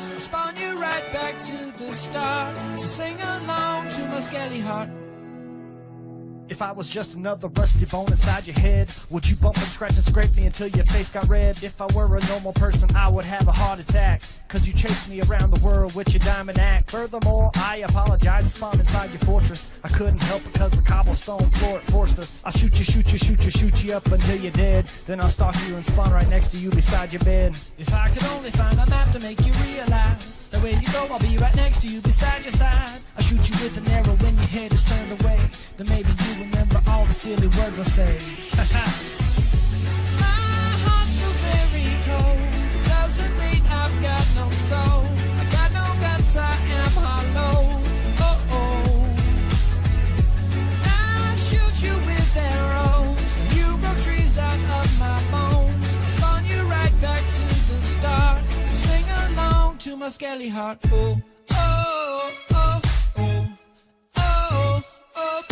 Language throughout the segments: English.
bones. I'll spawn you right back to the start. So sing along to my skelly heart. If I was just another rusty bone inside your head, would you bump and scratch and scrape me until your face got red? If I were a normal person, I would have a heart attack, cause you chased me around the world with your diamond axe. Furthermore, I apologize, spawned inside your fortress. I couldn't help it cause the cobblestone floor it forced us. I'll shoot you up until you're dead. Then I'll stalk you and spawn right next to you beside your bed. If I could only find a map to make you realize the way you go, I'll be right next to you beside your side. I'll shoot you with an arrow when your head is turned away. Then maybe you remember all the silly words I say. My heart's so very cold, doesn't mean I've got no soul. I got no guts, I am hollow. Oh oh. I'll shoot you with arrows, and you grow trees out of my bones. I'll spawn you right back to the start. So sing along to my skelly heart. Oh oh oh oh oh oh.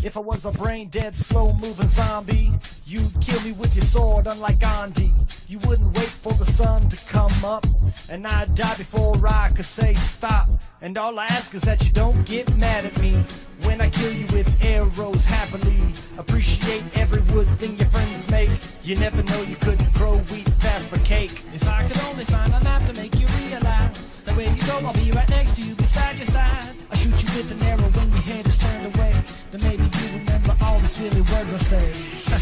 If I was a brain-dead, slow-moving zombie, you'd kill me with your sword, unlike Gandhi. You wouldn't wait for the sun to come up, and I'd die before I could say stop. And all I ask is that you don't get mad at me when I kill you with arrows happily. Appreciate every wood thing your friends make. You never know, you couldn't grow wheat fast for cake. If I could only find a map to make you realize the way you go, I'll be right next to you beside your side. I'll shoot you with an arrow when your head is turned away. Then maybe you remember all the silly words I say. My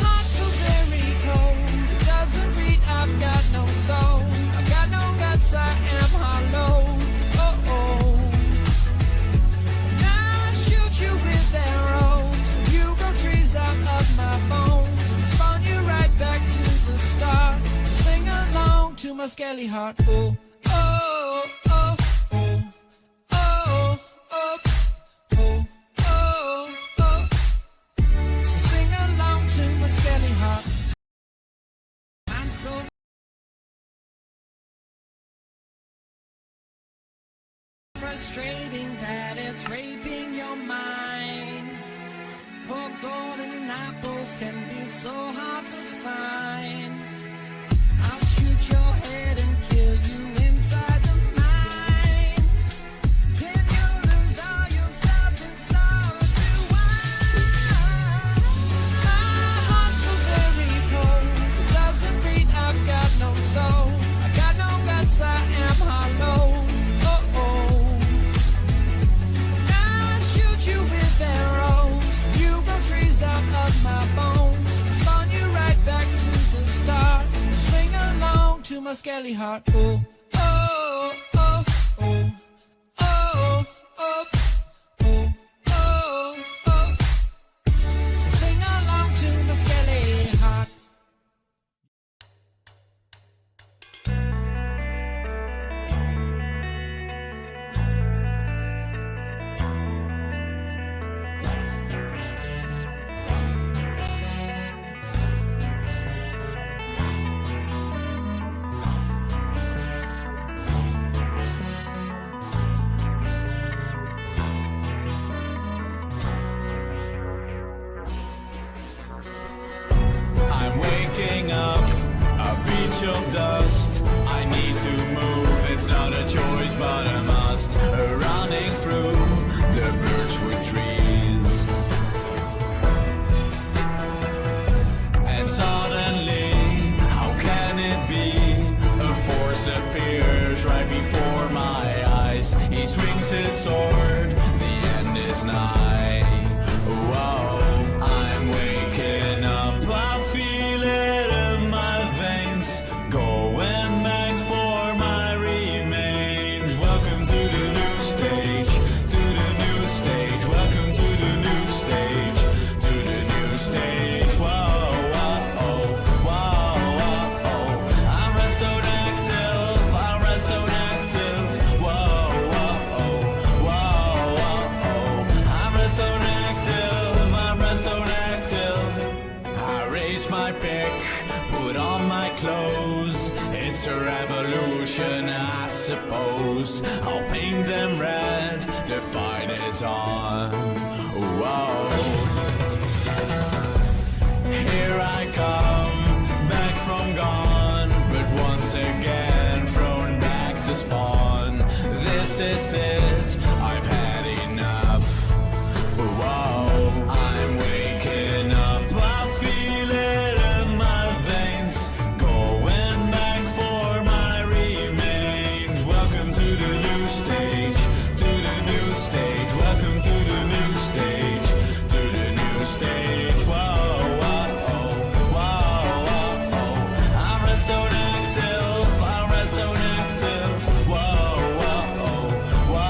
heart's so very cold, doesn't mean I've got no soul. I've got no guts, I am hollow. Oh oh. I'll shoot you with arrows, and you grow trees out of my bones. I'll spawn you right back to the start. So sing along to my skelly heart. Oh oh oh oh oh oh. Frustrating that it's raping your mind. Poor golden apples can be so hard to find. I'll shoot your head and kill you inside the mine. Then you lose all yourself and start to whine. My heart's so very cold, it doesn't mean I've got no soul. I got no guts, I am hollow. To my skelly heart. Oh oh oh oh oh oh oh oh oh. So sing along to my skelly heart. Of dust, I need to move. It's not a choice, but a must. Running through the birchwood trees, and suddenly, how can it be? A force appears right before my eyes. He swings his sword. The end is nigh. Whoa, I'm waking up. I feel it in my veins. Going back for my remains. Welcome to the new stage, to the new stage. Welcome to the new stage, to the new stage. Whoa, whoa, oh, whoa, whoa, oh. I'm redstone active, I'm redstone active. Whoa, whoa, oh, whoa, whoa, oh. I'm redstone active, I'm redstone active. I raise my pick, put on my clothes. It's a revolution, I suppose. I'll paint them red, the fight is on. Whoa. face it, I've had enough. Whoa, I'm waking up, I feel it in my veins, going back for my remains. Welcome to the new stage, welcome to the new stage, whoa, whoa, whoa, whoa. I'm redstone active, whoa, whoa, whoa,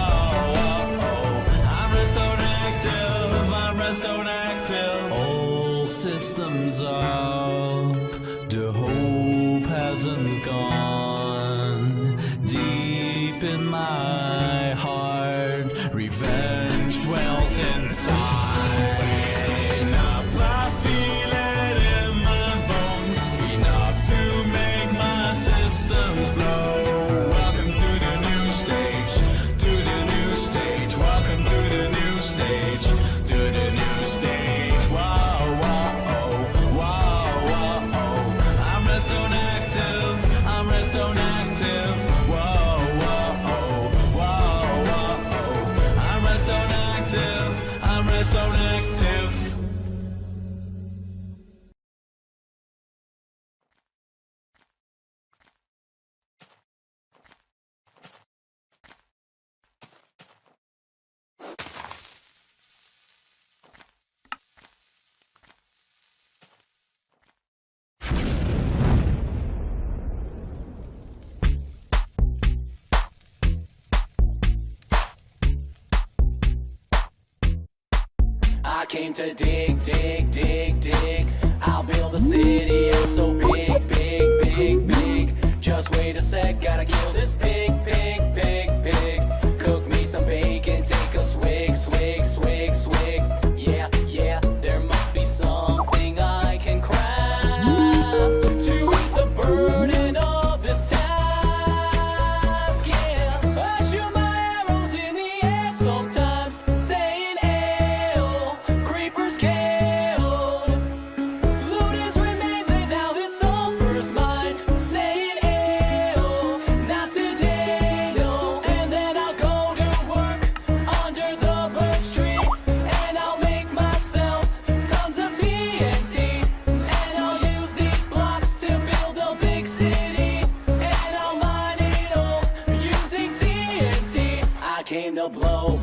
I'm redstone active. All systems up, the hope hasn't gone. Deep in my heart, revenge dwells inside. Waking up, I feel it in my bones, enough to make my systems blow. Welcome to the new stage, welcome to the new stage, whoa, whoa, whoa, whoa. I'm redstone active, whoa, whoa, whoa, whoa. I'm redstone active, I came to dig, dig, dig, dig. I'll build a city out so big, big, big, big. Just wait a sec, gotta kill this pig, pig, pig, pig. Cook me some bacon, take a swig, swig, swig, swig. Yeah, yeah, there must be something I can craft to ease the burden of this task. Yeah, I shoot my arrows in the air sometimes, saying creepers killed. Loot his remains and now his soul first mine, saying not today, no. And then I'll go to work under the birch tree, and I'll make myself tons of TNT, and I'll use these blocks to build a big city, and I'll mine it all using TNT. I came to blow